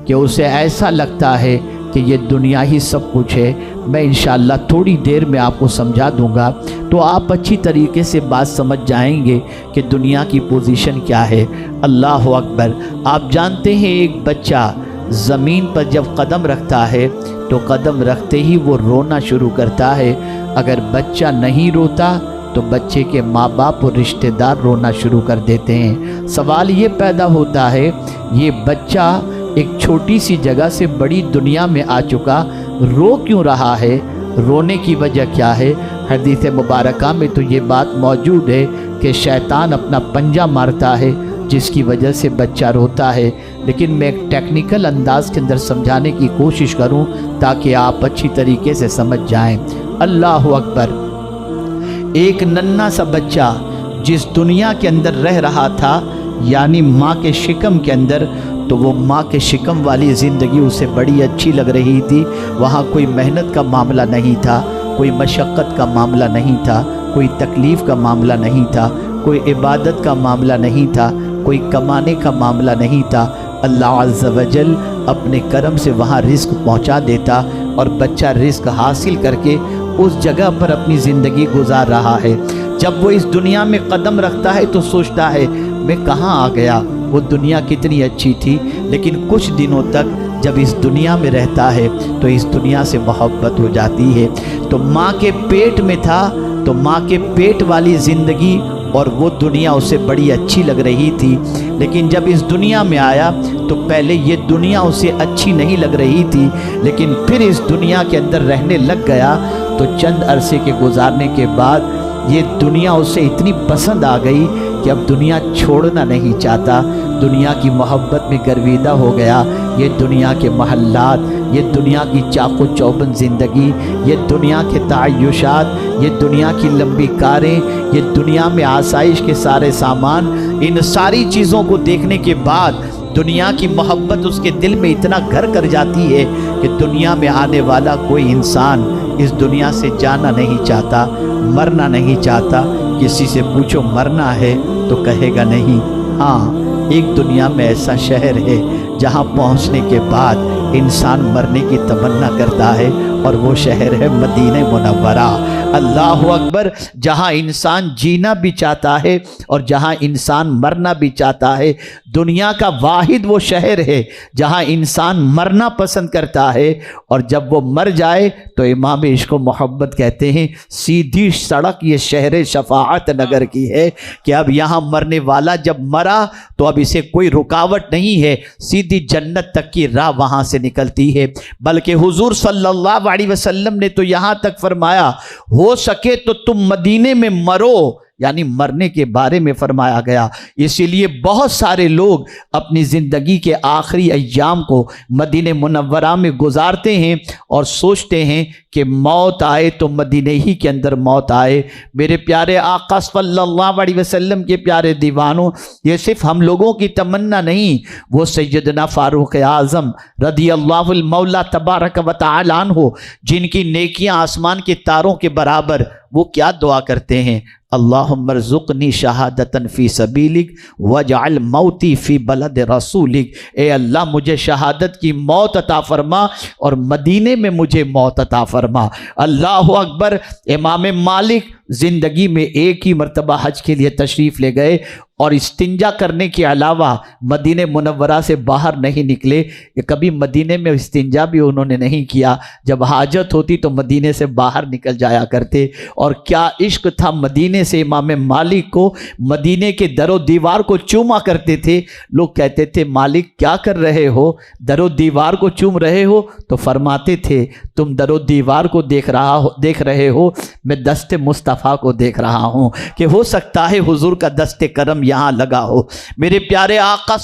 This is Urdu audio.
کہ اسے ایسا لگتا ہے کہ یہ دنیا ہی سب کچھ ہے۔ میں انشاءاللہ تھوڑی دیر میں آپ کو سمجھا دوں گا تو آپ اچھی طریقے سے بات سمجھ جائیں گے کہ دنیا کی پوزیشن کیا ہے۔ اللہ اکبر۔ آپ جانتے ہیں ایک بچہ زمین پر جب قدم رکھتا ہے تو قدم رکھتے ہی وہ رونا شروع کرتا ہے۔ اگر بچہ نہیں روتا تو بچے کے ماں باپ اور رشتہ دار رونا شروع کر دیتے ہیں۔ سوال یہ پیدا ہوتا ہے، یہ بچہ ایک چھوٹی سی جگہ سے بڑی دنیا میں آ چکا، رو کیوں رہا ہے؟ رونے کی وجہ کیا ہے؟ حدیث مبارکہ میں تو یہ بات موجود ہے کہ شیطان اپنا پنجہ مارتا ہے جس کی وجہ سے بچہ روتا ہے۔ لیکن میں ایک ٹیکنیکل انداز کے اندر سمجھانے کی کوشش کروں تاکہ آپ اچھی طریقے سے سمجھ جائیں۔ اللہ اکبر۔ ایک ننھا سا بچہ جس دنیا کے اندر رہ رہا تھا، یعنی ماں کے شکم کے اندر، تو وہ ماں کے شکم والی زندگی اسے بڑی اچھی لگ رہی تھی۔ وہاں کوئی محنت کا معاملہ نہیں تھا، کوئی مشقت کا معاملہ نہیں تھا، کوئی تکلیف کا معاملہ نہیں تھا، کوئی عبادت کا معاملہ نہیں تھا، کوئی کمانے کا معاملہ نہیں تھا۔ اللہ عز و جل اپنے کرم سے وہاں رزق پہنچا دیتا اور بچہ رزق حاصل کر کے اس جگہ پر اپنی زندگی گزار رہا ہے۔ جب وہ اس دنیا میں قدم رکھتا ہے تو سوچتا ہے میں کہاں آ گیا، وہ دنیا کتنی اچھی تھی۔ لیکن کچھ دنوں تک جب اس دنیا میں رہتا ہے تو اس دنیا سے محبت ہو جاتی ہے۔ تو ماں کے پیٹ میں تھا تو ماں کے پیٹ والی زندگی اور وہ دنیا اسے بڑی اچھی لگ رہی تھی۔ لیکن جب اس دنیا میں آیا تو پہلے یہ دنیا اسے اچھی نہیں لگ رہی تھی، لیکن پھر اس دنیا کے اندر رہنے لگ گیا تو چند عرصے کے گزارنے کے بعد یہ دنیا اسے اتنی پسند آ گئی کہ اب دنیا چھوڑنا نہیں چاہتا، دنیا کی محبت میں گرویدہ ہو گیا۔ یہ دنیا کے محلات، یہ دنیا کی چاق و چوبند زندگی، یہ دنیا کے تعیشات، یہ دنیا کی لمبی کاریں، یہ دنیا میں آسائش کے سارے سامان، ان ساری چیزوں کو دیکھنے کے بعد دنیا کی محبت اس کے دل میں اتنا گھر کر جاتی ہے کہ دنیا میں آنے والا کوئی انسان اس دنیا سے جانا نہیں چاہتا، مرنا نہیں چاہتا۔ کسی سے پوچھو مرنا ہے تو کہے گا نہیں۔ ہاں، ایک دنیا میں ایسا شہر ہے جہاں پہنچنے کے بعد انسان مرنے کی تمنا کرتا ہے، اور وہ شہر ہے مدینہ منورہ۔ اللہ اکبر۔ جہاں انسان جینا بھی چاہتا ہے اور جہاں انسان مرنا بھی چاہتا ہے۔ دنیا کا واحد وہ شہر ہے جہاں انسان مرنا پسند کرتا ہے، اور جب وہ مر جائے تو امام عشق و محبت کہتے ہیں سیدھی سڑک یہ شہر شفاعت نگر کی ہے کہ اب یہاں مرنے والا جب مرا تو اب اسے کوئی رکاوٹ نہیں ہے، سیدھی جنت تک کی راہ وہاں سے نکلتی ہے۔ بلکہ حضور صلی اللہ علیہ وسلم نے تو یہاں تک فرمایا ہو سکے تو تم مدینے میں مرو، یعنی مرنے کے بارے میں فرمایا گیا۔ اسی لیے بہت سارے لوگ اپنی زندگی کے آخری ایام کو مدینہ منورہ میں گزارتے ہیں اور سوچتے ہیں کہ موت آئے تو مدینہ ہی کے اندر موت آئے۔ میرے پیارے آقا صلی اللہ علیہ وسلم کے پیارے دیوانوں، یہ صرف ہم لوگوں کی تمنا نہیں، وہ سیدنا فاروق اعظم رضی اللہ المولا تبارک و تعالی عنہ، جن کی نیکیاں آسمان کے تاروں کے برابر، وہ کیا دعا کرتے ہیں؟ اللہم ارزقنی شہادتاً فی سبیلک واجعل موتی فی بلد رسولک۔ اے اللہ مجھے شہادت کی موت عطا فرما اور مدینے میں مجھے موت عطا فرما۔ اللہ اکبر۔ امام مالک زندگی میں ایک ہی مرتبہ حج کے لیے تشریف لے گئے اور استنجا کرنے کے علاوہ مدینہ منورہ سے باہر نہیں نکلے۔ کبھی مدینے میں استنجا بھی انہوں نے نہیں کیا، جب حاجت ہوتی تو مدینے سے باہر نکل جایا کرتے۔ اور کیا عشق تھا مدینے سے امام مالک کو، مدینے کے در و دیوار کو چوما کرتے تھے۔ لوگ کہتے تھے مالک کیا کر رہے ہو، در و دیوار کو چوم رہے ہو؟ تو فرماتے تھے تم در و دیوار کو دیکھ رہے ہو، میں دست مصطفیٰ کو دیکھ رہا ہوں، کہ ہو سکتا ہے حضور کا دست کرم یہاں لگا ہو۔ میرے پیارے آقا